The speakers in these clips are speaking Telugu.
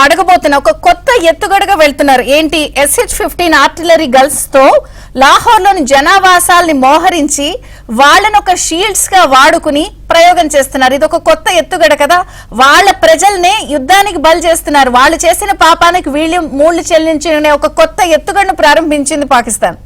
అడగబోతున్నా. ఒక కొత్త ఎత్తుగడగా వెళ్తున్నారు. ఏంటి? SH-15 ఆర్టిలరీ గర్ల్స్ తో లాహోర్ లోని జనావాసాల్ని మోహరించి వాళ్ళను ఒక షీల్డ్స్ గా వాడుకుని ప్రయోగం చేస్తున్నారు. ఇది ఒక కొత్త ఎత్తుగడ కదా. వాళ్ళ ప్రజల్ని యుద్ధానికి బలి చేస్తున్నారు. వాళ్ళు చేసిన పాపానికి వీళ్ళు మూళ్లు చెల్లించిన ఒక కొత్త ఎత్తుగడను ప్రారంభించింది పాకిస్తాన్.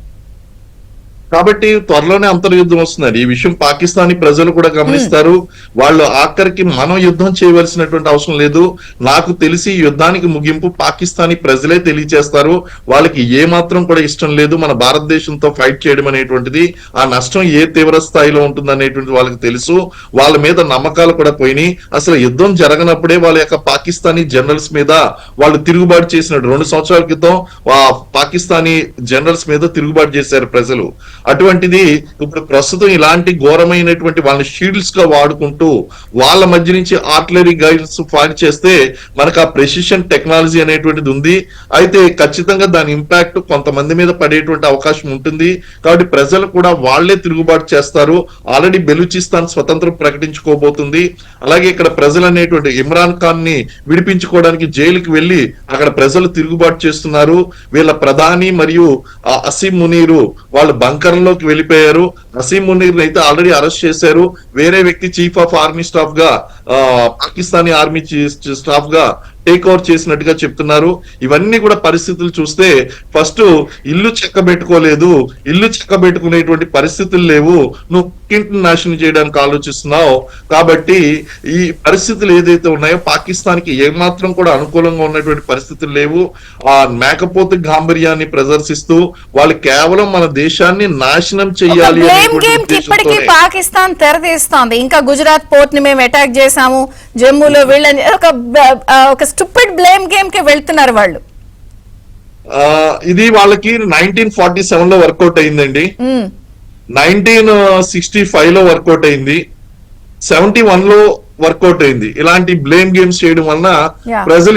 కాబట్టి త్వరలోనే అంతర్యుద్ధం వస్తున్నారు. ఈ విషయం పాకిస్తానీ ప్రజలు కూడా గమనిస్తారు. వాళ్ళు ఆఖరికి మనం యుద్ధం చేయవలసినటువంటి అవసరం లేదు. నాకు తెలిసి యుద్ధానికి ముగింపు పాకిస్తానీ ప్రజలే తెలియజేస్తారు. వాళ్ళకి ఏ మాత్రం కూడా ఇష్టం లేదు మన భారతదేశంతో ఫైట్ చేయడం అనేటువంటిది. ఆ నష్టం ఏ తీవ్ర స్థాయిలో ఉంటుంది అనేటువంటి వాళ్ళకి తెలుసు. వాళ్ళ మీద నమ్మకాలు కూడా పోయినాయి. అసలు యుద్ధం జరగనప్పుడే వాళ్ళ యొక్క పాకిస్తానీ జనరల్స్ మీద వాళ్ళు తిరుగుబాటు చేసినట్టు 2 సంవత్సరాల క్రితం పాకిస్తానీ జనరల్స్ మీద తిరుగుబాటు చేశారు ప్రజలు. అటువంటిది ఇప్పుడు ప్రస్తుతం ఇలాంటి ఘోరమైనటువంటి వాళ్ళని షీల్డ్స్ గా వాడుకుంటూ వాళ్ళ మధ్య నుంచి ఆర్టిలరీ గైడ్స్ ఫైర్ చేస్తే మనకు ఆ ప్రెసిషన్ టెక్నాలజీ అనేటువంటిది ఉంది. అయితే ఖచ్చితంగా దాని ఇంపాక్ట్ కొంతమంది మీద పడేటువంటి అవకాశం ఉంటుంది. కాబట్టి ప్రజలు కూడా వాళ్లే తిరుగుబాటు చేస్తారు. ఆల్రెడీ బెలూచిస్తాన్ స్వతంత్రం ప్రకటించుకోబోతుంది. అలాగే ఇక్కడ ప్రజలు అనేటువంటి ఇమ్రాన్ ఖాన్ ని విడిపించుకోవడానికి జైలుకి వెళ్లి అక్కడ ప్రజలు తిరుగుబాటు చేస్తున్నారు. వీళ్ళ ప్రధాని మరియు అసీం మునీరు వాళ్ళు బంకర్లోకి వెళ్ళిపోయారు. అసీం మునీర్ అయితే ఆల్రెడీ అరెస్ట్ చేశారు. వేరే వ్యక్తి చీఫ్ ఆఫ్ ఆర్మీ స్టాఫ్ గా పాకిస్తానీ ఆర్మీ స్టాఫ్ గా టేక్ ఓవర్ చేసినట్టుగా చెప్తున్నారు. ఇవన్నీ కూడా పరిస్థితులు చూస్తే ఫస్ట్ ఇల్లు చెక్కబెట్టుకోలేదు, ఇల్లు చెక్కబెట్టుకునేటువంటి పరిస్థితులు లేవు, నువ్వు ఇంటిని నాశనం చేయడానికి ఆలోచిస్తున్నావు. కాబట్టి ఈ పరిస్థితులు ఏదైతే ఉన్నాయో పాకిస్తాన్కి ఏమాత్రం కూడా అనుకూలంగా ఉన్నటువంటి పరిస్థితులు లేవు. ఆ మేకపోతే గాంభీర్యాన్ని ప్రదర్శిస్తూ వాళ్ళు కేవలం మన దేశాన్ని నాశనం చేయాలి. ఇప్పటికీ పాకిస్తాన్ తెరదీస్తోంది. ఇంకా గుజరాత్ పోర్ట్ ని మేము అటాక్ చేశాము, జమ్మూలో వీళ్ళని ఒక స్టూపిడ్ బ్లేమ్ గేమ్ కి వెళ్తున్నారు వాళ్ళు. ఇది వాళ్ళకి 1947 లో వర్కౌట్ అయిందండి, 1965 లో వర్కౌట్ అయింది, 71 లో వర్కౌట్ అయింది. ఇలాంటి బ్లేమ్ గేమ్స్ చేయడం వలన ప్రజలు